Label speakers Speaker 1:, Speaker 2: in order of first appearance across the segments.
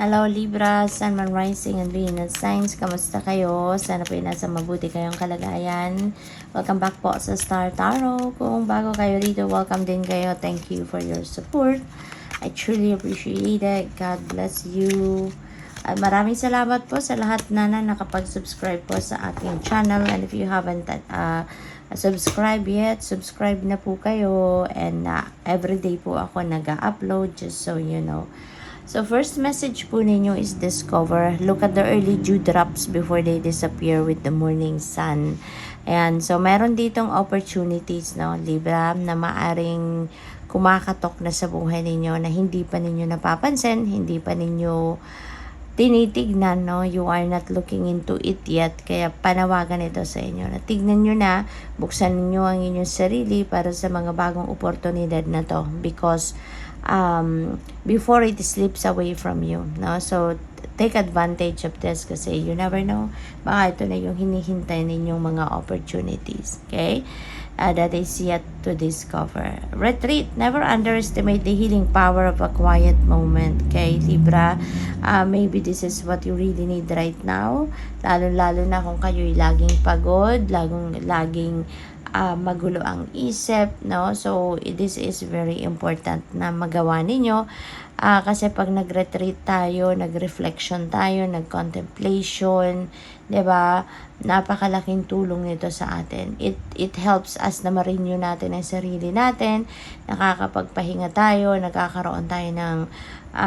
Speaker 1: Hello Libra, Sun, Moon, Rising, and Venus signs. Kamusta kayo? Sana po nasa mabuti kayong kalagayan. Welcome back po sa Star Tarot. Kung bago kayo dito, welcome din kayo. Thank you for your support. I truly appreciate it. God bless you. At maraming salamat po sa lahat na nakapag-subscribe po sa aking channel. And if you haven't subscribe yet, subscribe na po kayo. And everyday po ako nag-upload, just so you know. So, first message po ninyo is discover. Look at the early dew drops before they disappear with the morning sun. And so, meron ditong opportunities, no, Libra, na maaring kumakatok na sa buhay ninyo na hindi pa ninyo napapansin, hindi pa ninyo tinitignan, no? You are not looking into it yet. Kaya panawagan ito sa inyo. Tignan nyo na, buksan niyo ang inyong sarili para sa mga bagong oportunidad na to. Because before it slips away from you, no? So take advantage of this kasi you never know, baka ito na yung hinihintay ninyong mga opportunities, okay? That is yet to discover. Retreat. Never underestimate the healing power of a quiet moment, okay, Libra? Maybe this is what you really need right now, lalo na kung kayo'y laging pagod, laging magulo ang isip, no? So this is very important na magawa ninyo, kasi pag nag-retreat tayo, nag-reflection tayo, nag-contemplation, 'di ba? Napakalaking tulong nito sa atin. It helps us na ma-renew natin ang sarili natin, nakakapagpahinga tayo, nagkakaroon tayo ng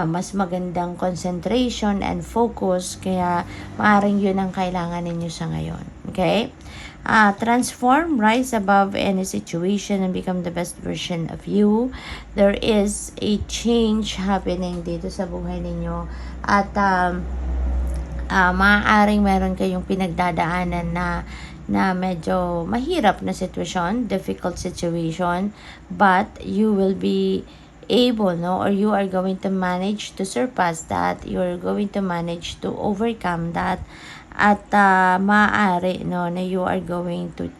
Speaker 1: mas magandang concentration and focus, kaya maaring yun ang kailangan ninyo sa ngayon, okay? Transform, rise above any situation and become the best version of you. There is a change happening dito sa buhay ninyo, at maaaring meron kayong pinagdadaanan na medyo mahirap na sitwasyon, difficult situation, but you will be able, no, or you are going to manage to surpass that, you are going to manage to overcome that, at maaari, no, na you are going to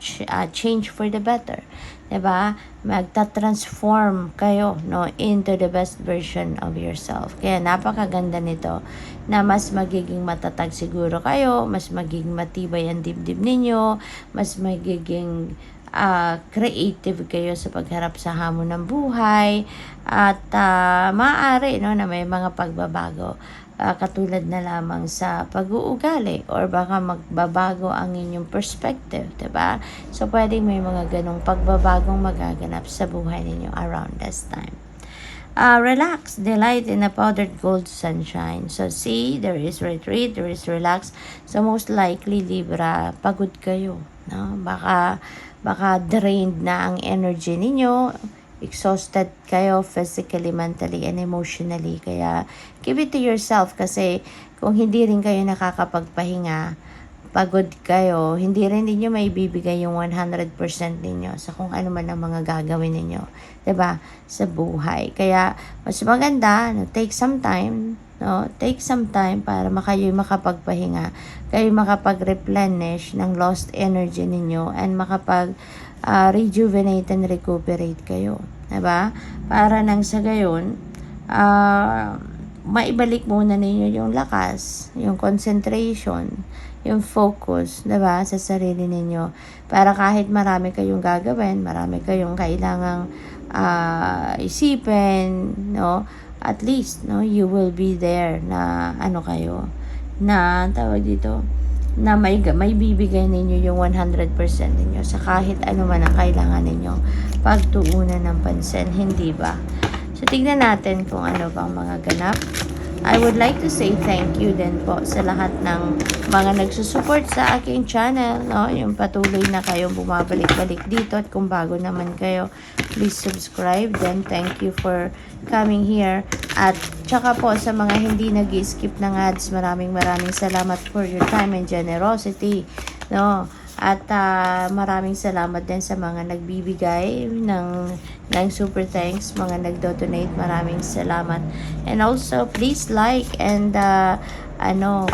Speaker 1: change for the better, diba? Magta-transform kayo, no, into the best version of yourself. Kaya napakaganda nito, na mas magiging matatag siguro kayo, mas magiging matibay ang dibdib ninyo, mas magiging creative kayo sa pagharap sa hamon ng buhay, at maaari, no, na may mga pagbabago, katulad na lamang sa pag-uugali, or baka magbabago ang inyong perspective, diba? So pwedeng may mga ganong pagbabagong magaganap sa buhay ninyo around this time. Relax, delight in a powdered gold sunshine. So see, there is retreat, there is relax. So most likely, Libra, pagod kayo, no? Baka drained na ang energy ninyo, exhausted kayo physically, mentally, and emotionally. Kaya give it to yourself, kasi kung hindi rin kayo nakakapagpahinga, pagod kayo, hindi rin ninyo may bibigay yung 100% ninyo sa kung ano man ang mga gagawin ninyo, 'di ba, sa buhay. Kaya mas maganda, no, take some time, no? Take some time para kayo makapagpahinga, kayo makapag-replenish ng lost energy ninyo, and rejuvenate and recuperate kayo, 'di ba? Para nang sa gayon, maibalik muna ninyo yung lakas, yung concentration, yung focus, 'di ba, sa sarili ninyo, para kahit marami kayong gagawin, marami kayong kailangang isipin, no, at least, no, you will be there na kayo, na tawag dito, na may bibigay ninyo yung 100% ninyo sa kahit ano man ang kailangan ninyo pagtuunan ng pansin, hindi ba? So tignan natin kung ano bang mga ganap. I would like to say thank you din po sa lahat ng mga nagsusupport sa aking channel, no? Yung patuloy na kayong bumabalik-balik dito, at kung bago naman kayo, please subscribe. Then thank you for coming here. At tsaka po sa mga hindi nag-skip ng ads, maraming salamat for your time and generosity, no? At maraming salamat din sa mga nagbibigay ng super thanks, mga nagdo-donate, maraming salamat. And also please like and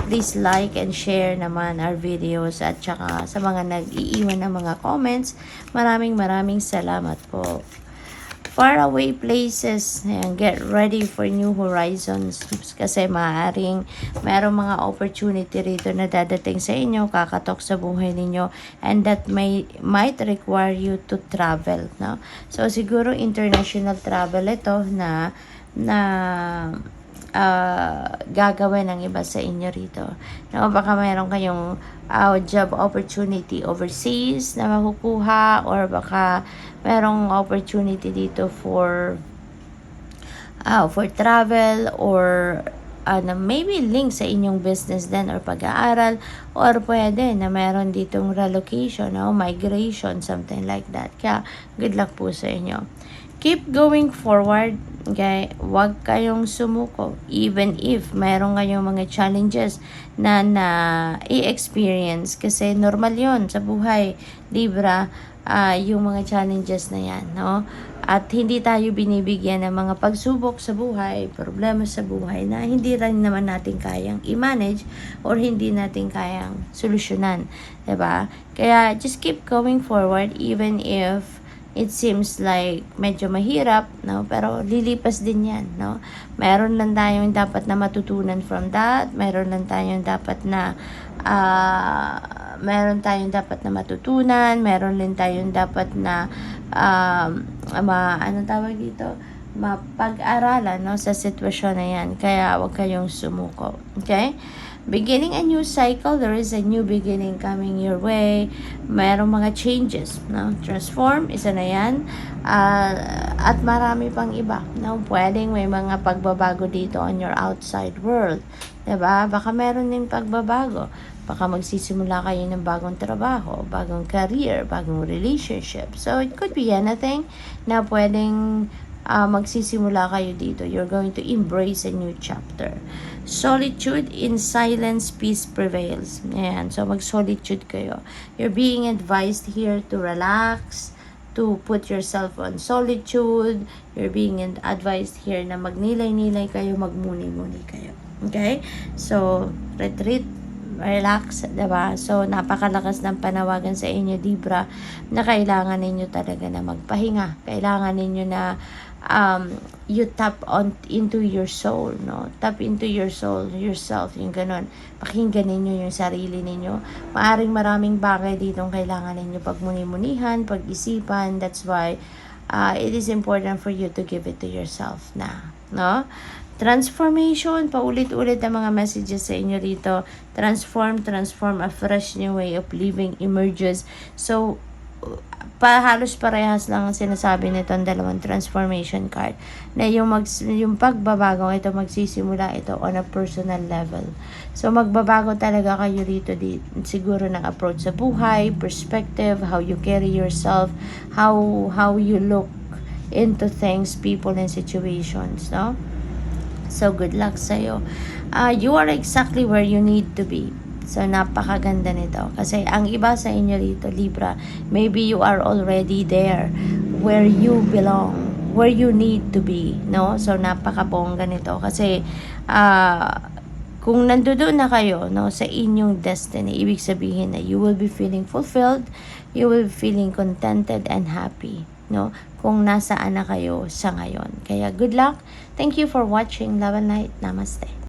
Speaker 1: please like and share naman our videos, at saka sa mga nag-iiwan ng mga comments, maraming salamat po. faraway places. Ayan, get ready for new horizons kasi maaaring mayroong mga opportunity rito na dadating sa inyo, kakatok sa buhay ninyo, and that might require you to travel, no? So siguro international travel ito na gagawin ng iba sa inyo rito. No, baka mayroon kayong job opportunity overseas na makukuha, or baka mayroong opportunity dito for travel, or na maybe link sa inyong business din or pag-aaral, or pwede na meron ditong relocation, no? Migration, something like that. Kaya good luck po sa inyo. Keep going forward, okay? Huwag kayong sumuko. Even if mayroon kayong mga challenges na i-experience. Kasi normal yon sa buhay, Libra, yung mga challenges na yan, no? At hindi tayo binibigyan ng mga pagsubok sa buhay, problema sa buhay na hindi rin naman natin kayang i-manage or hindi natin kayang solusyonan. Diba? Kaya just keep going forward even if it seems like medyo mahirap, no? Pero lilipas din yan, no? Meron lang tayong dapat na matutunan from that. Meron tayong dapat na matutunan. Meron din tayong dapat na anong tawag dito? Mapag-aralan, no? Sa sitwasyon na yan. Kaya huwag kayong sumuko. Okay? Beginning a new cycle, there is a new beginning coming your way. Mayroong mga changes, no? Transform, isa na yan. At marami pang iba, no? Pwedeng may mga pagbabago dito on your outside world. Diba? Baka meron din pagbabago. Baka magsisimula kayo ng bagong trabaho, bagong career, bagong relationship. So, it could be anything na pwedeng magsisimula kayo dito. You're going to embrace a new chapter. Solitude, in silence, peace prevails. Ayan. So, mag-solitude kayo. You're being advised here to relax, to put yourself on solitude. You're being advised here na magnilay-nilay kayo, magmuni-muni kayo. Okay? So, retreat, relax, diba? So, napakalakas ng panawagan sa inyo, Libra, na kailangan ninyo talaga na magpahinga. Kailangan ninyo na you tap into your soul, no? Tap into your soul, yourself, yung ganun. Pakinggan ninyo yung sarili ninyo. Maaring maraming bagay dito kailangan ninyo pagmuni-munihan, pag-isipan. That's why it is important for you to give it to yourself na, no? Transformation, paulit-ulit ang mga messages sa inyo dito. Transform, a fresh new way of living emerges. So, halos parehas lang ang sinasabi nitong dalawang transformation card. Na yung pagbabago ito, magsisimula ito on a personal level. So, magbabago talaga kayo dito siguro ng approach sa buhay, perspective, how you carry yourself, how you look into things, people, and situations, no? So, good luck sa'yo. You are exactly where you need to be. So, napakaganda nito. Kasi, ang iba sa inyo dito, Libra, maybe you are already there where you belong, where you need to be, no? So, napakabongga nito. Kasi, kung nandoon na kayo, no, sa inyong destiny, ibig sabihin na you will be feeling fulfilled, you will be feeling contented and happy, no? Kung nasaan na kayo sa ngayon. Kaya good luck. Thank you for watching. Love and light. Namaste.